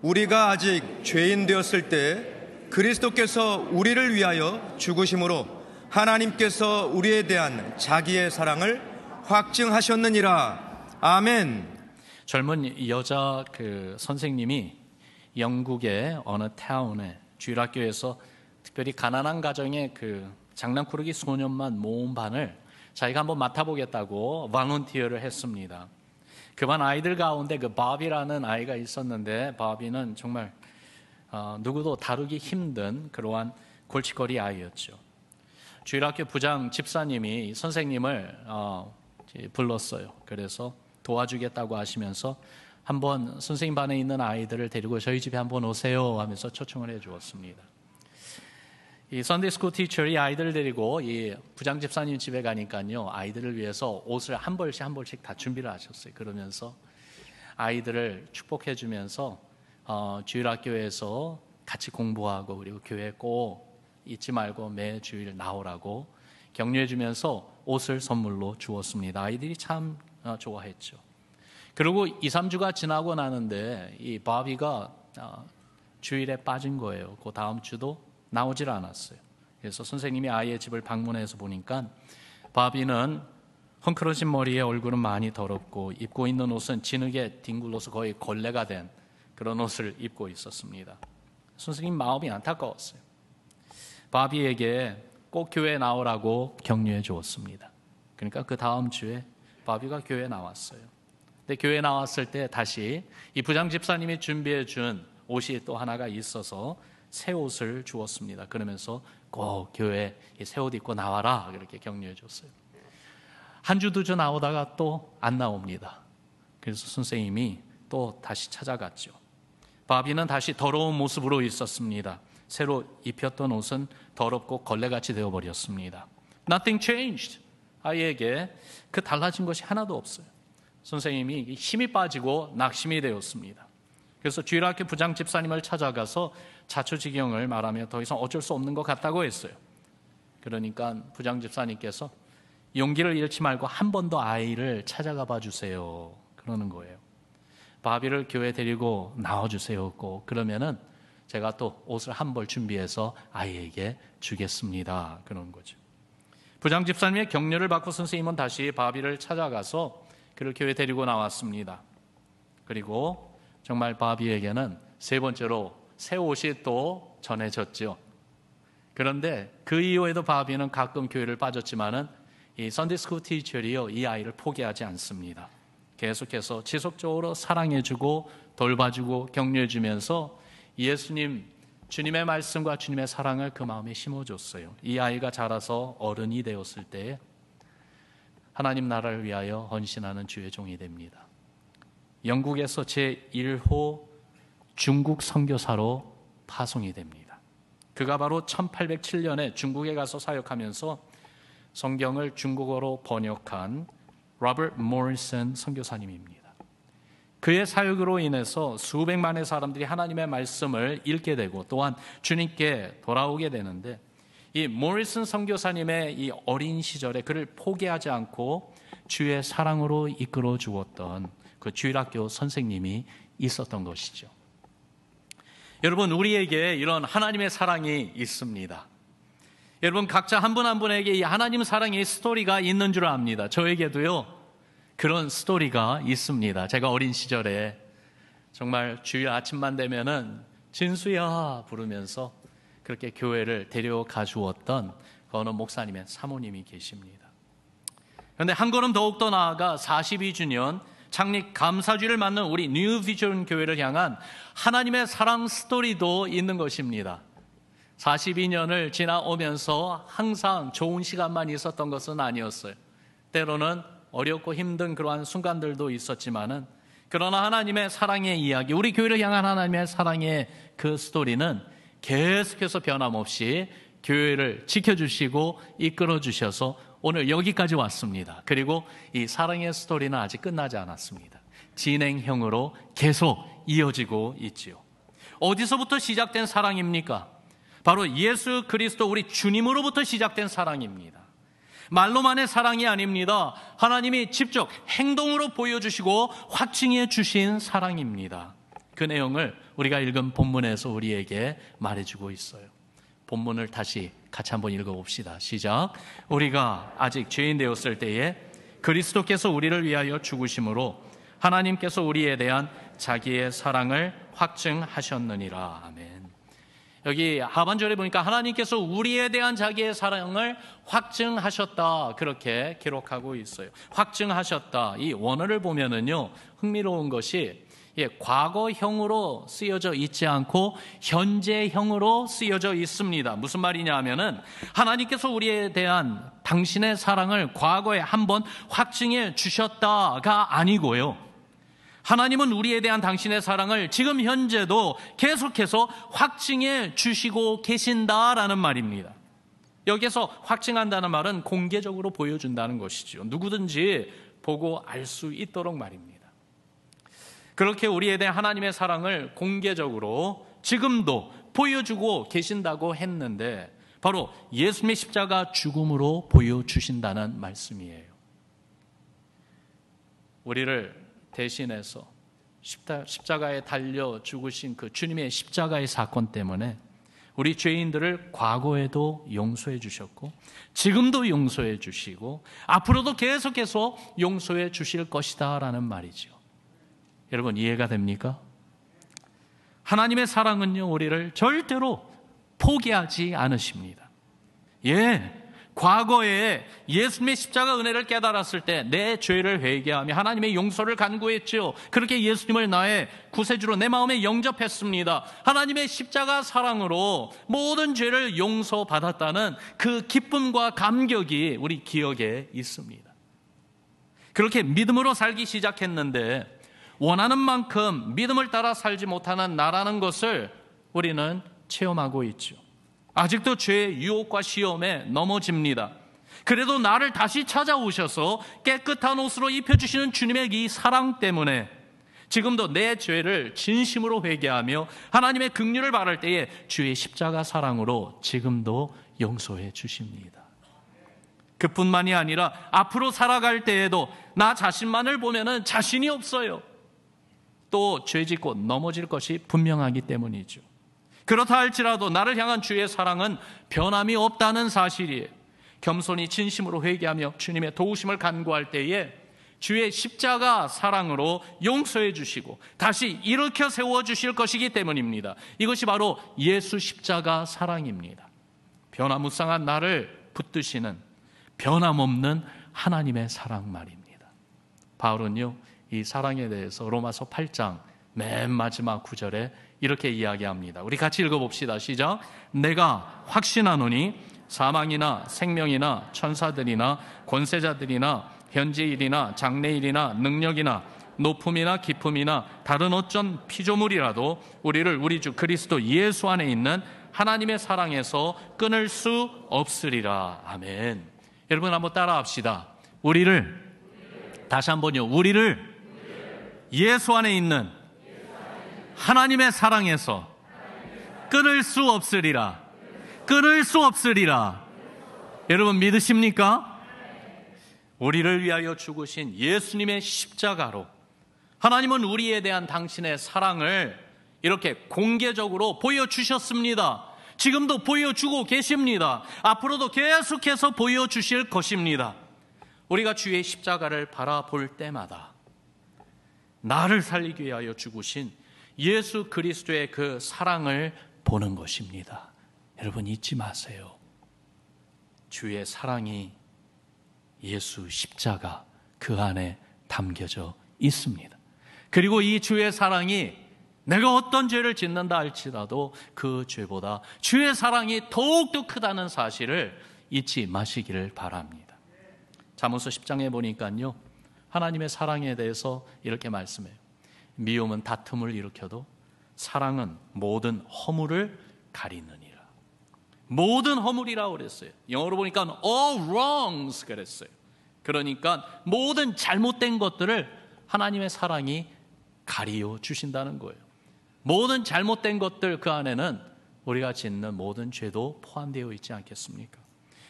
우리가 아직 죄인 되었을 때 그리스도께서 우리를 위하여 죽으심으로 하나님께서 우리에 대한 자기의 사랑을 확증하셨느니라. 아멘. 젊은 여자 선생님이 영국의 어느 타운에 주일학교에서 특별히 가난한 가정의 장난꾸러기 소년만 모음반을 자기가 한번 맡아보겠다고 발런티어를 했습니다. 그 반 아이들 가운데 바비라는 아이가 있었는데, 바비는 정말 누구도 다루기 힘든 그러한 골칫거리 아이였죠. 주일학교 부장 집사님이 선생님을 불렀어요. 그래서 도와주겠다고 하시면서 한번 선생님 반에 있는 아이들을 데리고 저희 집에 한번 오세요 하면서 초청을 해 주었습니다. 이 선데이 스쿨 티처이 아이들을 데리고 이 부장 집사님 집에 가니까요, 아이들을 위해서 옷을 한 벌씩 다 준비를 하셨어요. 그러면서 아이들을 축복해 주면서 주일학교에서 같이 공부하고 그리고 교회 꼭 잊지 말고 매 주일 나오라고 격려해 주면서 옷을 선물로 주었습니다. 아이들이 참 좋아했죠. 그리고 2, 3주가 지나고 나는데 이 바비가 주일에 빠진 거예요. 그 다음 주도 나오질 않았어요. 그래서 선생님이 아이의 집을 방문해서 보니까 바비는 헝클어진 머리에 얼굴은 많이 더럽고 입고 있는 옷은 진흙에 뒹굴러서 거의 걸레가 된 그런 옷을 입고 있었습니다. 선생님 마음이 안타까웠어요. 바비에게 꼭 교회에 나오라고 격려해 주었습니다. 그러니까 그 다음 주에 바비가 교회에 나왔어요. 근데 교회에 나왔을 때 다시 이 부장 집사님이 준비해 준 옷이 또 하나가 있어서 새 옷을 주었습니다. 그러면서 꼭 교회에 새 옷 입고 나와라 그렇게 격려해 줬어요. 한 주, 2주 나오다가 또 안 나옵니다. 그래서 선생님이 또 다시 찾아갔죠. 바비는 다시 더러운 모습으로 있었습니다. 새로 입혔던 옷은 더럽고 걸레같이 되어버렸습니다. Nothing changed. 아이에게 달라진 것이 하나도 없어요. 선생님이 힘이 빠지고 낙심이 되었습니다. 그래서 주일학교 부장 집사님을 찾아가서 자초지경을 말하며 더 이상 어쩔 수 없는 것 같다고 했어요. 그러니까 부장 집사님께서 용기를 잃지 말고 한 번 더 아이를 찾아가 봐 주세요 그러는 거예요. 바비를 교회 데리고 나와주세요. 꼭 그러면은 제가 또 옷을 한 벌 준비해서 아이에게 주겠습니다 그런 거죠. 부장 집사님의 격려를 받고 선생님은 다시 바비를 찾아가서 그를 교회 데리고 나왔습니다. 그리고 정말 바비에게는 세 번째로 새 옷이 또 전해졌죠. 그런데 그 이후에도 바비는 가끔 교회를 빠졌지만은 이 선데이 스쿨 티처리요, 이 아이를 포기하지 않습니다. 계속해서 지속적으로 사랑해주고 돌봐주고 격려해주면서 예수님, 주님의 말씀과 주님의 사랑을 그 마음에 심어줬어요. 이 아이가 자라서 어른이 되었을 때 하나님 나라를 위하여 헌신하는 주의 종이 됩니다. 영국에서 제1호 중국 선교사로 파송이 됩니다. 그가 바로 1807년에 중국에 가서 사역하면서 성경을 중국어로 번역한 로버트 모리슨 선교사님입니다. 그의 사역으로 인해서 수백만의 사람들이 하나님의 말씀을 읽게 되고 또한 주님께 돌아오게 되는데, 이 모리슨 선교사님의 이 어린 시절에 그를 포기하지 않고 주의 사랑으로 이끌어 주었던 그 주일학교 선생님이 있었던 것이죠. 여러분, 우리에게 이런 하나님의 사랑이 있습니다. 여러분, 각자 한 분 한 분에게 이 하나님 사랑의 스토리가 있는 줄 압니다. 저에게도요, 그런 스토리가 있습니다. 제가 어린 시절에 정말 주일 아침만 되면은 진수야 부르면서 그렇게 교회를 데려가 주었던 어느 목사님의 사모님이 계십니다. 그런데 한 걸음 더욱더 나아가 42주년 창립 감사주를 맞는 우리 뉴 비전 교회를 향한 하나님의 사랑 스토리도 있는 것입니다. 42년을 지나오면서 항상 좋은 시간만 있었던 것은 아니었어요. 때로는 어렵고 힘든 그러한 순간들도 있었지만은, 그러나 하나님의 사랑의 이야기, 우리 교회를 향한 하나님의 사랑의 그 스토리는 계속해서 변함없이 교회를 지켜주시고 이끌어 주셔서 오늘 여기까지 왔습니다. 그리고 이 사랑의 스토리는 아직 끝나지 않았습니다. 진행형으로 계속 이어지고 있지요. 어디서부터 시작된 사랑입니까? 바로 예수 그리스도 우리 주님으로부터 시작된 사랑입니다. 말로만의 사랑이 아닙니다. 하나님이 직접 행동으로 보여주시고 확증해 주신 사랑입니다. 그 내용을 우리가 읽은 본문에서 우리에게 말해주고 있어요. 본문을 다시 같이 한번 읽어봅시다. 시작. 우리가 아직 죄인 되었을 때에 그리스도께서 우리를 위하여 죽으심으로 하나님께서 우리에 대한 자기의 사랑을 확증하셨느니라. 아멘. 여기 하반절에 보니까 하나님께서 우리에 대한 자기의 사랑을 확증하셨다, 그렇게 기록하고 있어요. 확증하셨다. 이 원어를 보면은요, 흥미로운 것이 과거형으로 쓰여져 있지 않고 현재형으로 쓰여져 있습니다. 무슨 말이냐 하면은 하나님께서 우리에 대한 당신의 사랑을 과거에 한번 확증해 주셨다가 아니고요, 하나님은 우리에 대한 당신의 사랑을 지금 현재도 계속해서 확증해 주시고 계신다라는 말입니다. 여기서 확증한다는 말은 공개적으로 보여준다는 것이죠. 누구든지 보고 알 수 있도록 말입니다. 그렇게 우리에 대한 하나님의 사랑을 공개적으로 지금도 보여주고 계신다고 했는데, 바로 예수님의 십자가 죽음으로 보여주신다는 말씀이에요. 우리를 대신해서 십자가에 달려 죽으신 그 주님의 십자가의 사건 때문에 우리 죄인들을 과거에도 용서해 주셨고, 지금도 용서해 주시고, 앞으로도 계속해서 용서해 주실 것이다 라는 말이죠. 여러분, 이해가 됩니까? 하나님의 사랑은요, 우리를 절대로 포기하지 않으십니다. 과거에 예수님의 십자가 은혜를 깨달았을 때 내 죄를 회개하며 하나님의 용서를 간구했죠. 그렇게 예수님을 나의 구세주로 내 마음에 영접했습니다. 하나님의 십자가 사랑으로 모든 죄를 용서받았다는 그 기쁨과 감격이 우리 기억에 있습니다. 그렇게 믿음으로 살기 시작했는데 원하는 만큼 믿음을 따라 살지 못하는 나라는 것을 우리는 체험하고 있죠. 아직도 죄의 유혹과 시험에 넘어집니다. 그래도 나를 다시 찾아오셔서 깨끗한 옷으로 입혀주시는 주님의 이 사랑 때문에 지금도 내 죄를 진심으로 회개하며 하나님의 긍휼을 바랄 때에 주의 십자가 사랑으로 지금도 용서해 주십니다. 그뿐만이 아니라 앞으로 살아갈 때에도 나 자신만을 보면은 자신이 없어요. 또 죄짓고 넘어질 것이 분명하기 때문이죠. 그렇다 할지라도 나를 향한 주의 사랑은 변함이 없다는 사실이에요. 겸손히 진심으로 회개하며 주님의 도우심을 간구할 때에 주의 십자가 사랑으로 용서해 주시고 다시 일으켜 세워주실 것이기 때문입니다. 이것이 바로 예수 십자가 사랑입니다. 변화무쌍한 나를 붙드시는 변함없는 하나님의 사랑 말입니다. 바울은요, 이 사랑에 대해서 로마서 8장 맨 마지막 구절에 이렇게 이야기합니다. 우리 같이 읽어봅시다. 시작. 내가 확신하노니 사망이나 생명이나 천사들이나 권세자들이나 현재일이나 장래일이나 능력이나 높음이나 깊음이나 다른 어쩐 피조물이라도 우리를 우리 주 그리스도 예수 안에 있는 하나님의 사랑에서 끊을 수 없으리라. 아멘. 여러분 한번 따라합시다. 우리를, 다시 한번요, 우리를 예수 안에 있는 하나님의 사랑에서 끊을 수 없으리라. 끊을 수 없으리라. 여러분 믿으십니까? 우리를 위하여 죽으신 예수님의 십자가로 하나님은 우리에 대한 당신의 사랑을 이렇게 공개적으로 보여주셨습니다. 지금도 보여주고 계십니다. 앞으로도 계속해서 보여주실 것입니다. 우리가 주의 십자가를 바라볼 때마다 나를 살리기 위하여 죽으신 예수 그리스도의 그 사랑을 보는 것입니다. 여러분 잊지 마세요. 주의 사랑이 예수 십자가 그 안에 담겨져 있습니다. 그리고 이 주의 사랑이 내가 어떤 죄를 짓는다 할지라도 그 죄보다 주의 사랑이 더욱더 크다는 사실을 잊지 마시기를 바랍니다. 잠언서 10장에 보니까요, 하나님의 사랑에 대해서 이렇게 말씀해요. 미움은 다툼을 일으켜도 사랑은 모든 허물을 가리느니라. 모든 허물이라고 그랬어요. 영어로 보니까 all wrongs 그랬어요. 그러니까 모든 잘못된 것들을 하나님의 사랑이 가리워 주신다는 거예요. 모든 잘못된 것들 그 안에는 우리가 짓는 모든 죄도 포함되어 있지 않겠습니까?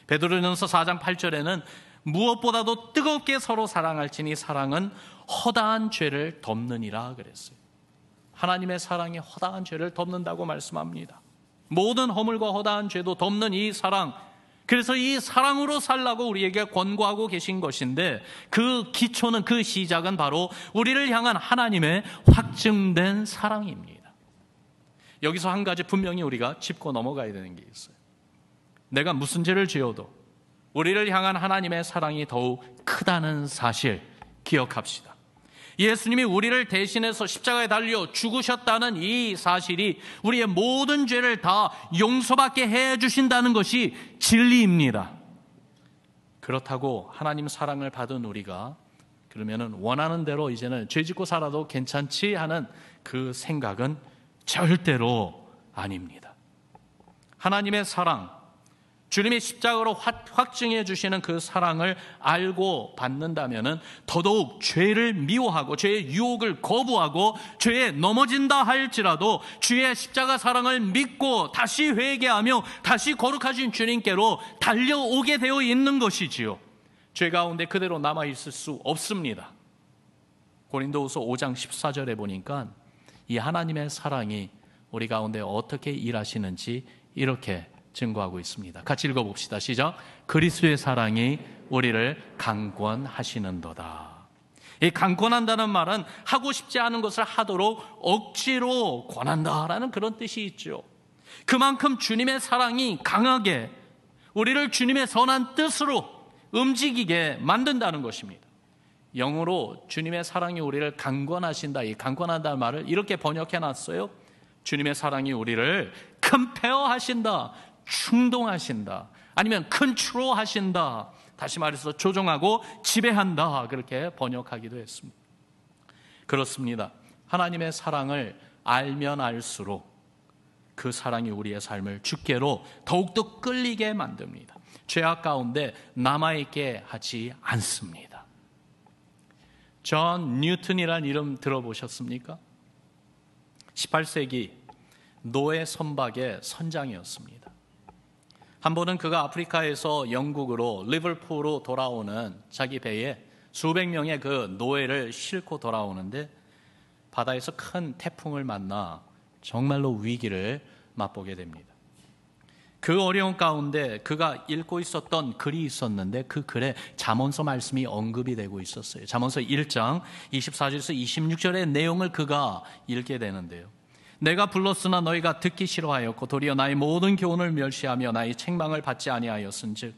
베드로전서 4장 8절에는 무엇보다도 뜨겁게 서로 사랑할지니 사랑은 허다한 죄를 덮느니라 그랬어요. 하나님의 사랑이 허다한 죄를 덮는다고 말씀합니다. 모든 허물과 허다한 죄도 덮는 이 사랑, 그래서 이 사랑으로 살라고 우리에게 권고하고 계신 것인데, 그 기초는, 그 시작은 바로 우리를 향한 하나님의 확증된 사랑입니다. 여기서 한 가지 분명히 우리가 짚고 넘어가야 되는 게 있어요. 내가 무슨 죄를 지어도 우리를 향한 하나님의 사랑이 더욱 크다는 사실 기억합시다. 예수님이 우리를 대신해서 십자가에 달려 죽으셨다는 이 사실이 우리의 모든 죄를 다 용서받게 해주신다는 것이 진리입니다. 그렇다고 하나님 사랑을 받은 우리가 그러면은 원하는 대로 이제는 죄 짓고 살아도 괜찮지 하는 그 생각은 절대로 아닙니다. 하나님의 사랑, 주님의 십자가로 확증해 주시는 그 사랑을 알고 받는다면 더더욱 죄를 미워하고 죄의 유혹을 거부하고 죄에 넘어진다 할지라도 주의 십자가 사랑을 믿고 다시 회개하며 다시 거룩하신 주님께로 달려오게 되어 있는 것이지요. 죄 가운데 그대로 남아있을 수 없습니다. 고린도후서 5장 14절에 보니까 이 하나님의 사랑이 우리 가운데 어떻게 일하시는지 이렇게 증거하고 있습니다. 같이 읽어봅시다. 시작. 그리스도의 사랑이 우리를 강권하시는도다. 이 강권한다는 말은 하고 싶지 않은 것을 하도록 억지로 권한다라는 그런 뜻이 있죠. 그만큼 주님의 사랑이 강하게 우리를 주님의 선한 뜻으로 움직이게 만든다는 것입니다. 영어로 주님의 사랑이 우리를 강권하신다, 이 강권한다는 말을 이렇게 번역해놨어요. 주님의 사랑이 우리를 컴페어하신다, 충동하신다, 아니면 컨트롤하신다, 다시 말해서 조종하고 지배한다, 그렇게 번역하기도 했습니다. 그렇습니다. 하나님의 사랑을 알면 알수록 그 사랑이 우리의 삶을 주께로 더욱더 끌리게 만듭니다. 죄악 가운데 남아있게 하지 않습니다. 존 뉴턴이라는 이름 들어보셨습니까? 18세기 노예 선박의 선장이었습니다. 한 번은 그가 아프리카에서 영국으로 리버풀로 돌아오는 자기 배에 수백 명의 그 노예를 싣고 돌아오는데 바다에서 큰 태풍을 만나 정말로 위기를 맛보게 됩니다. 그 어려운 가운데 그가 읽고 있었던 글이 있었는데 그 글에 잠언서 말씀이 언급이 되고 있었어요. 잠언서 1장 24절에서 26절의 내용을 그가 읽게 되는데요. 내가 불렀으나 너희가 듣기 싫어하였고 도리어 나의 모든 교훈을 멸시하며 나의 책망을 받지 아니하였은즉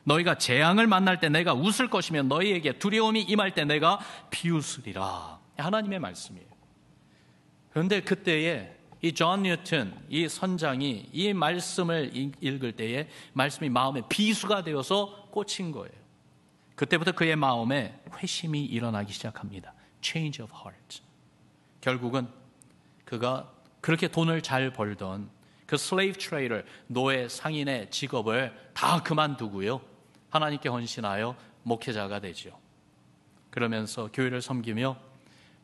너희가 재앙을 만날 때 내가 웃을 것이며 너희에게 두려움이 임할 때 내가 비웃으리라. 하나님의 말씀이에요. 그런데 그때에 이 존 뉴턴, 이 선장이 이 말씀을 읽을 때에 말씀이 마음에 비수가 되어서 꽂힌 거예요. 그때부터 그의 마음에 회심이 일어나기 시작합니다. Change of heart. 결국은 그가 그렇게 돈을 잘 벌던 그 슬레이브 트레이더, 노예 상인의 직업을 다 그만두고요, 하나님께 헌신하여 목회자가 되죠. 그러면서 교회를 섬기며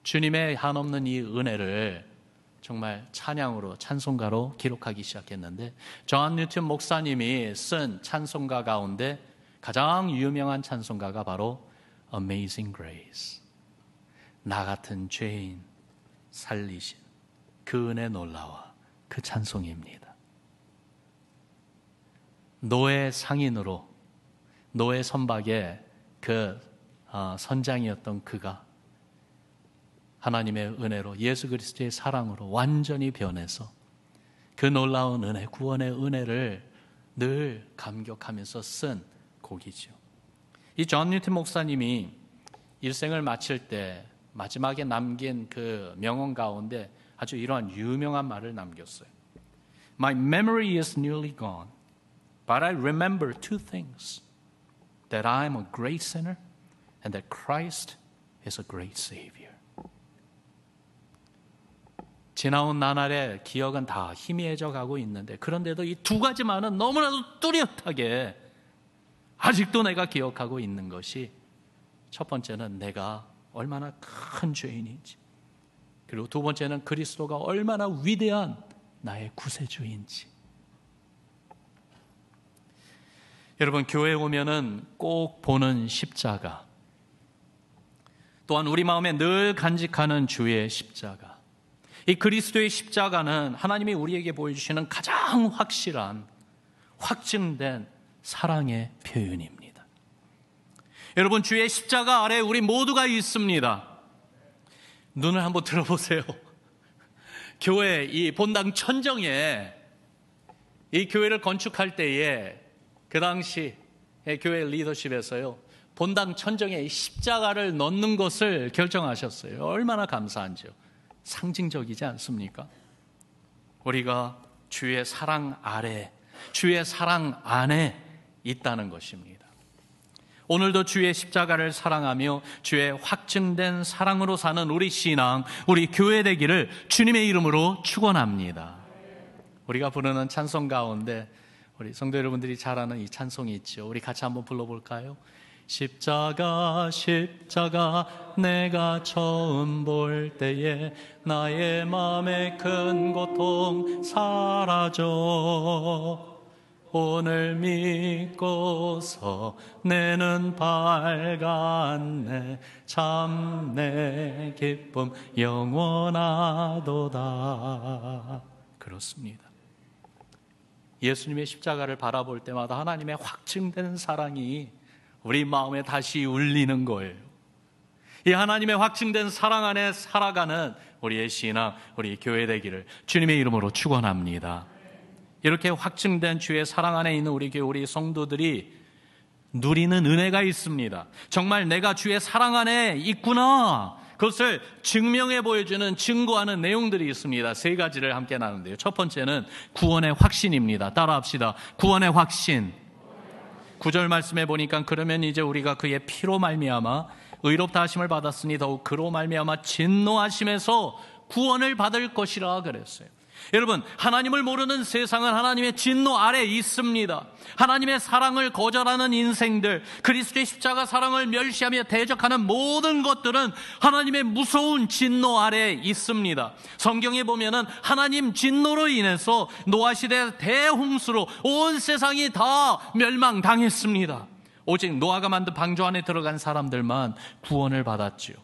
주님의 한없는 이 은혜를 정말 찬양으로, 찬송가로 기록하기 시작했는데, 존 뉴턴 목사님이 쓴 찬송가 가운데 가장 유명한 찬송가가 바로 Amazing Grace, 나 같은 죄인 살리신 그 은혜 놀라와 그 찬송입니다. 노예 상인으로 노예 선박의 그 선장이었던 그가 하나님의 은혜로, 예수 그리스도의 사랑으로 완전히 변해서 그 놀라운 은혜, 구원의 은혜를 늘 감격하면서 쓴 곡이죠. 이 존 뉴턴 목사님이 일생을 마칠 때 마지막에 남긴 그 명언 가운데 아주 이러한 유명한 말을 남겼어요. My memory is nearly gone, but I remember two things: that I am a great sinner and that Christ is a great Savior. 지나온 나날의 기억은 다 희미해져 가고 있는데, 그런데도 이 두 가지만은 너무나도 뚜렷하게 아직도 내가 기억하고 있는 것이, 첫 번째는 내가 얼마나 큰 죄인인지, 그리고 두 번째는 그리스도가 얼마나 위대한 나의 구세주인지. 여러분, 교회에 오면은 꼭 보는 십자가, 또한 우리 마음에 늘 간직하는 주의 십자가, 이 그리스도의 십자가는 하나님이 우리에게 보여주시는 가장 확실한, 확증된 사랑의 표현입니다. 여러분, 주의 십자가 아래 우리 모두가 있습니다. 눈을 한번 들어보세요. 교회 이 본당 천정에 이 교회를 건축할 때에 그 당시 교회 리더십에서요, 본당 천정에 이 십자가를 넣는 것을 결정하셨어요. 얼마나 감사한지요. 상징적이지 않습니까? 우리가 주의 사랑 아래, 주의 사랑 안에 있다는 것입니다. 오늘도 주의 십자가를 사랑하며 주의 확증된 사랑으로 사는 우리 신앙, 우리 교회 되기를 주님의 이름으로 축원합니다. 우리가 부르는 찬송 가운데 우리 성도 여러분들이 잘 아는 이 찬송이 있죠. 우리 같이 한번 불러볼까요? 십자가 십자가 내가 처음 볼 때에 나의 마음의 큰 고통 사라져 오늘 믿고서 내는 밝았네 참 내 기쁨 영원하도다. 그렇습니다. 예수님의 십자가를 바라볼 때마다 하나님의 확증된 사랑이 우리 마음에 다시 울리는 거예요. 이 하나님의 확증된 사랑 안에 살아가는 우리의 신앙, 우리 교회 되기를 주님의 이름으로 축원합니다. 이렇게 확증된 주의 사랑 안에 있는 우리 교회, 우리 성도들이 누리는 은혜가 있습니다. 정말 내가 주의 사랑 안에 있구나, 그것을 증명해 보여주는, 증거하는 내용들이 있습니다. 세 가지를 함께 나누는데요. 첫 번째는 구원의 확신입니다. 따라합시다. 구원의 확신. 9절 말씀해 보니까 그러면 이제 우리가 그의 피로 말미암아 의롭다 하심을 받았으니 더욱 그로 말미암아 진노하심에서 구원을 받을 것이라 그랬어요. 여러분, 하나님을 모르는 세상은 하나님의 진노 아래 있습니다. 하나님의 사랑을 거절하는 인생들, 그리스도의 십자가 사랑을 멸시하며 대적하는 모든 것들은 하나님의 무서운 진노 아래 있습니다. 성경에 보면은 하나님 진노로 인해서 노아시대 대홍수로 온 세상이 다 멸망당했습니다. 오직 노아가 만든 방주 안에 들어간 사람들만 구원을 받았지요.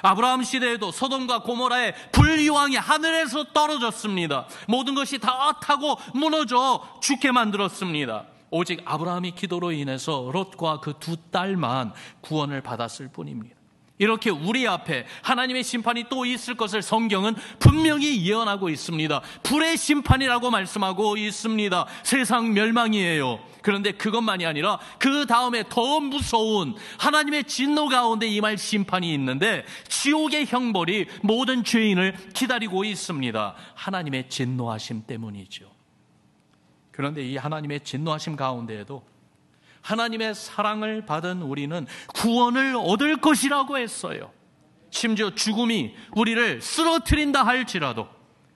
아브라함 시대에도 소돔과 고모라의 불유황이 하늘에서 떨어졌습니다. 모든 것이 다 타고 무너져 죽게 만들었습니다. 오직 아브라함의 기도로 인해서 롯과 그 두 딸만 구원을 받았을 뿐입니다. 이렇게 우리 앞에 하나님의 심판이 또 있을 것을 성경은 분명히 예언하고 있습니다. 불의 심판이라고 말씀하고 있습니다. 세상 멸망이에요. 그런데 그것만이 아니라 그 다음에 더 무서운 하나님의 진노 가운데 임할 심판이 있는데, 지옥의 형벌이 모든 죄인을 기다리고 있습니다. 하나님의 진노하심 때문이죠. 그런데 이 하나님의 진노하심 가운데에도 하나님의 사랑을 받은 우리는 구원을 얻을 것이라고 했어요. 심지어 죽음이 우리를 쓰러뜨린다 할지라도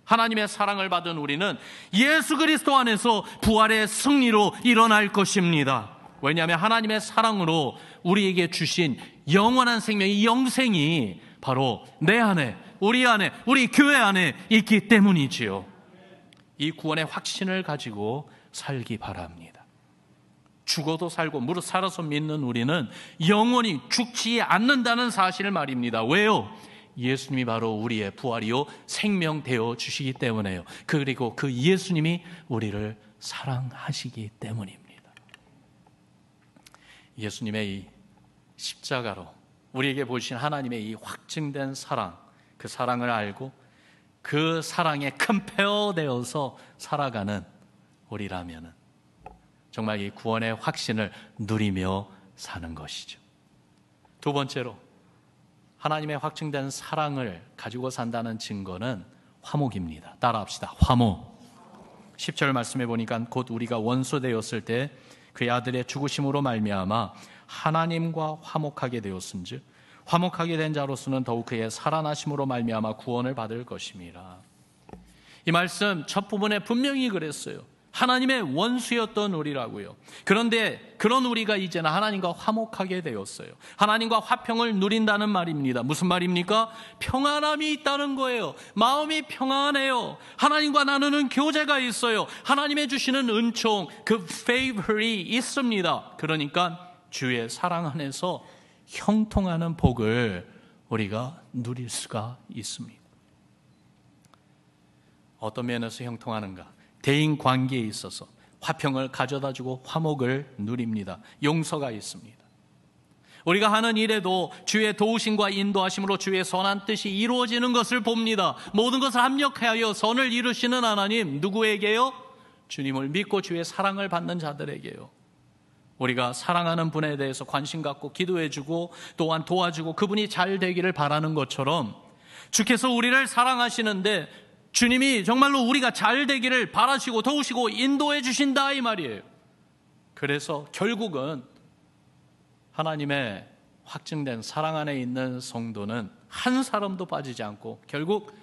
하나님의 사랑을 받은 우리는 예수 그리스도 안에서 부활의 승리로 일어날 것입니다. 왜냐하면 하나님의 사랑으로 우리에게 주신 영원한 생명, 이 영생이 바로 내 안에, 우리 교회 안에 있기 때문이지요. 이 구원의 확신을 가지고 살기 바랍니다. 죽어도 살고 무릇 살아서 믿는 우리는 영원히 죽지 않는다는 사실을 말입니다. 왜요? 예수님이 바로 우리의 부활이요 생명 되어 주시기 때문에요. 그리고 그 예수님이 우리를 사랑하시기 때문입니다. 예수님의 이 십자가로 우리에게 보여주신 하나님의 이 확증된 사랑, 그 사랑을 알고 그 사랑에 컴페어되어서 살아가는 우리라면은 정말 이 구원의 확신을 누리며 사는 것이죠. 두 번째로 하나님의 확증된 사랑을 가지고 산다는 증거는 화목입니다. 따라합시다. 화목. 10절 말씀해 보니까 곧 우리가 원수 되었을 때 그의 아들의 죽으심으로 말미암아 하나님과 화목하게 되었은즉 화목하게 된 자로서는 더욱 그의 살아나심으로 말미암아 구원을 받을 것임이라. 이 말씀 첫 부분에 분명히 그랬어요. 하나님의 원수였던 우리라고요. 그런데 그런 우리가 이제는 하나님과 화목하게 되었어요. 하나님과 화평을 누린다는 말입니다. 무슨 말입니까? 평안함이 있다는 거예요. 마음이 평안해요. 하나님과 나누는 교제가 있어요. 하나님의 주시는 은총, 그 favor이 있습니다. 그러니까 주의 사랑 안에서 형통하는 복을 우리가 누릴 수가 있습니다. 어떤 면에서 형통하는가? 대인 관계에 있어서 화평을 가져다주고 화목을 누립니다. 용서가 있습니다. 우리가 하는 일에도 주의 도우심과 인도하심으로 주의 선한 뜻이 이루어지는 것을 봅니다. 모든 것을 합력하여 선을 이루시는 하나님, 누구에게요? 주님을 믿고 주의 사랑을 받는 자들에게요. 우리가 사랑하는 분에 대해서 관심 갖고 기도해주고 또한 도와주고 그분이 잘 되기를 바라는 것처럼 주께서 우리를 사랑하시는데 주님이 정말로 우리가 잘 되기를 바라시고 도우시고 인도해 주신다 이 말이에요. 그래서 결국은 하나님의 확증된 사랑 안에 있는 성도는 한 사람도 빠지지 않고 결국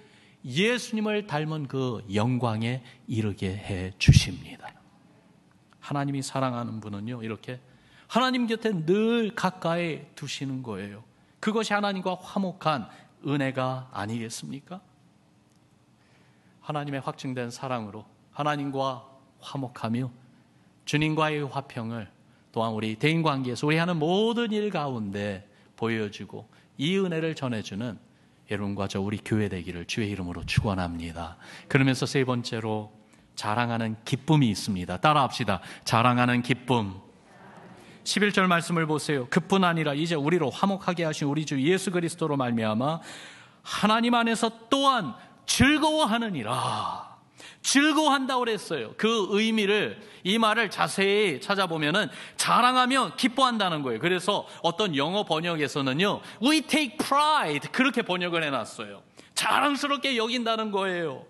예수님을 닮은 그 영광에 이르게 해 주십니다. 하나님이 사랑하는 분은요, 이렇게 하나님 곁에 늘 가까이 두시는 거예요. 그것이 하나님과 화목한 은혜가 아니겠습니까? 하나님의 확증된 사랑으로 하나님과 화목하며 주님과의 화평을 또한 우리 대인관계에서 우리 하는 모든 일 가운데 보여주고 이 은혜를 전해주는 여러분과 저 우리 교회 되기를 주의 이름으로 축원합니다. 그러면서 세 번째로 자랑하는 기쁨이 있습니다. 따라합시다. 자랑하는 기쁨. 11절 말씀을 보세요. 그뿐 아니라 이제 우리로 화목하게 하신 우리 주 예수 그리스도로 말미암아 하나님 안에서 또한 즐거워하느니라. 즐거워한다고 그랬어요. 그 의미를, 이 말을 자세히 찾아보면은 자랑하며 기뻐한다는 거예요. 그래서 어떤 영어 번역에서는요, We take pride 그렇게 번역을 해놨어요. 자랑스럽게 여긴다는 거예요.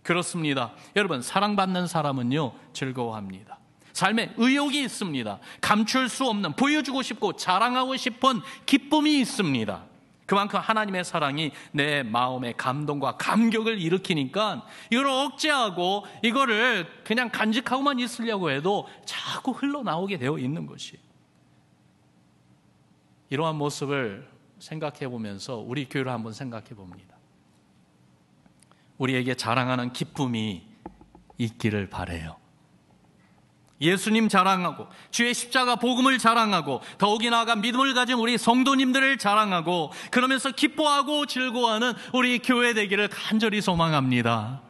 그렇습니다. 여러분, 사랑받는 사람은요 즐거워합니다. 삶에 의욕이 있습니다. 감출 수 없는, 보여주고 싶고 자랑하고 싶은 기쁨이 있습니다. 그만큼 하나님의 사랑이 내 마음의 감동과 감격을 일으키니까 이걸 억제하고 이거를 그냥 간직하고만 있으려고 해도 자꾸 흘러나오게 되어 있는 것이. 이러한 모습을 생각해 보면서 우리 교회를 한번 생각해 봅니다. 우리에게 자랑하는 기쁨이 있기를 바라요. 예수님 자랑하고 주의 십자가 복음을 자랑하고 더욱이 나아가 믿음을 가진 우리 성도님들을 자랑하고 그러면서 기뻐하고 즐거워하는 우리 교회 되기를 간절히 소망합니다.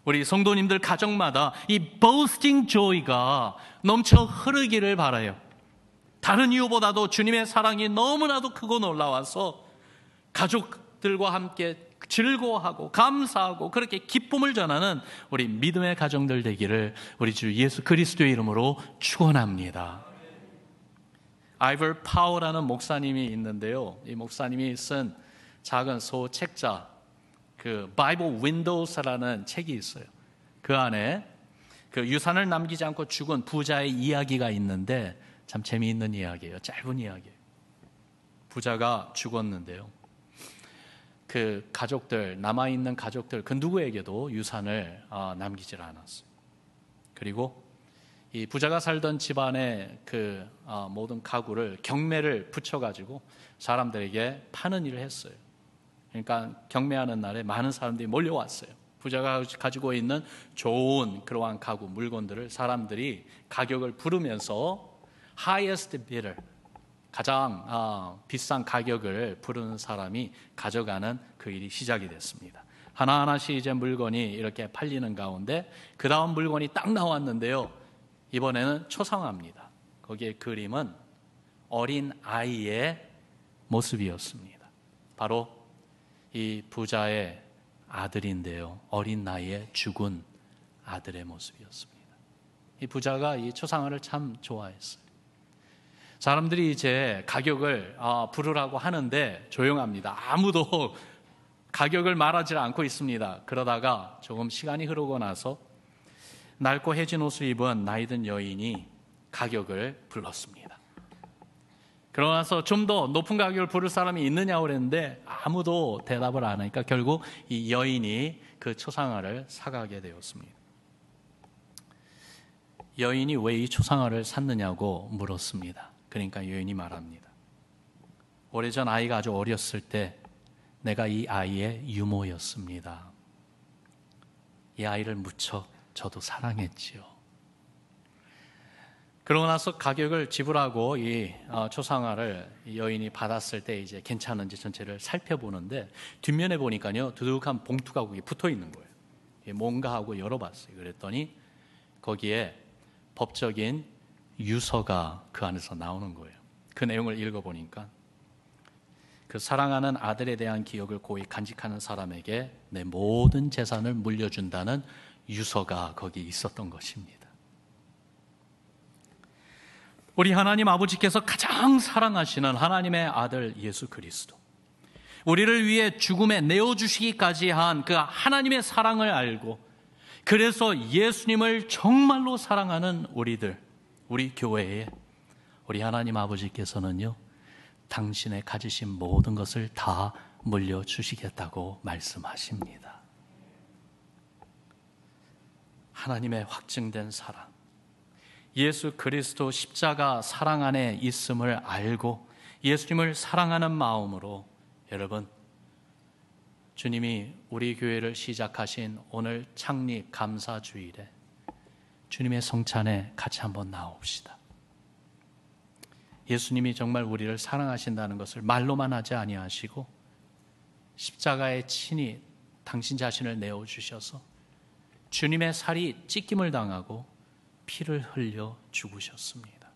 우리 성도님들 가정마다 이 boasting joy가 넘쳐 흐르기를 바라요. 다른 이유보다도 주님의 사랑이 너무나도 크고 놀라워서 가족들과 함께 즐거워하고 감사하고 그렇게 기쁨을 전하는 우리 믿음의 가정들 되기를 우리 주 예수 그리스도의 이름으로 축원합니다. 아이벌 파워라는 목사님이 있는데요, 이 목사님이 쓴 작은 소책자 그 바이블 윈도우스라는 책이 있어요. 그 안에 그 유산을 남기지 않고 죽은 부자의 이야기가 있는데 참 재미있는 이야기예요. 짧은 이야기예요. 부자가 죽었는데요, 그 가족들, 남아있는 가족들 그 누구에게도 유산을 남기질 않았어요. 그리고 이 부자가 살던 집안의 그 모든 가구를 경매를 붙여가지고 사람들에게 파는 일을 했어요. 그러니까 경매하는 날에 많은 사람들이 몰려왔어요. 부자가 가지고 있는 좋은 그러한 가구 물건들을 사람들이 가격을 부르면서 highest bidder, 가장 비싼 가격을 부르는 사람이 가져가는 그 일이 시작이 됐습니다. 하나하나씩 이제 물건이 이렇게 팔리는 가운데 그 다음 물건이 딱 나왔는데요, 이번에는 초상화입니다. 거기에 그림은 어린 아이의 모습이었습니다. 바로 이 부자의 아들인데요, 어린 나이에 죽은 아들의 모습이었습니다. 이 부자가 이 초상화를 참 좋아했어요. 사람들이 이제 가격을 부르라고 하는데 조용합니다. 아무도 가격을 말하지 않고 있습니다. 그러다가 조금 시간이 흐르고 나서 낡고 해진 옷을 입은 나이든 여인이 가격을 불렀습니다. 그러고 나서 좀 더 높은 가격을 부를 사람이 있느냐고 그랬는데 아무도 대답을 안 하니까 결국 이 여인이 그 초상화를 사가게 되었습니다. 여인이 왜 이 초상화를 샀느냐고 물었습니다. 그러니까 여인이 말합니다. 오래전 아이가 아주 어렸을 때 내가 이 아이의 유모였습니다. 이 아이를 무척 저도 사랑했지요. 그러고 나서 가격을 지불하고 이 초상화를 여인이 받았을 때 이제 괜찮은지 전체를 살펴보는데 뒷면에 보니까요, 두둑한 봉투가 거기 붙어 있는 거예요. 뭔가 하고 열어봤어요. 그랬더니 거기에 법적인 유서가 그 안에서 나오는 거예요. 그 내용을 읽어보니까 그 사랑하는 아들에 대한 기억을 고이 간직하는 사람에게 내 모든 재산을 물려준다는 유서가 거기 있었던 것입니다. 우리 하나님 아버지께서 가장 사랑하시는 하나님의 아들 예수 그리스도, 우리를 위해 죽음에 내어주시기까지 한 그 하나님의 사랑을 알고, 그래서 예수님을 정말로 사랑하는 우리들, 우리 교회에 우리 하나님 아버지께서는요, 당신의 가지신 모든 것을 다 물려주시겠다고 말씀하십니다. 하나님의 확증된 사랑, 예수 그리스도 십자가 사랑 안에 있음을 알고 예수님을 사랑하는 마음으로 여러분, 주님이 우리 교회를 시작하신 오늘 창립 감사주일에 주님의 성찬에 같이 한번 나옵시다. 예수님이 정말 우리를 사랑하신다는 것을 말로만 하지 아니하시고 십자가에 친히 당신 자신을 내어주셔서 주님의 살이 찢김을 당하고 피를 흘려 죽으셨습니다.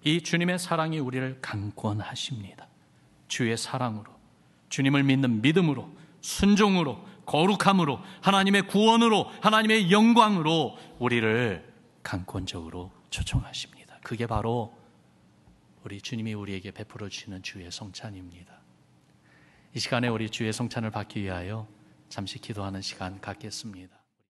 이 주님의 사랑이 우리를 강권하십니다. 주의 사랑으로, 주님을 믿는 믿음으로, 순종으로, 거룩함으로, 하나님의 구원으로, 하나님의 영광으로 우리를 강권적으로 초청하십니다. 그게 바로 우리 주님이 우리에게 베풀어 주시는 주의 성찬입니다. 이 시간에 우리 주의 성찬을 받기 위하여 잠시 기도하는 시간 갖겠습니다.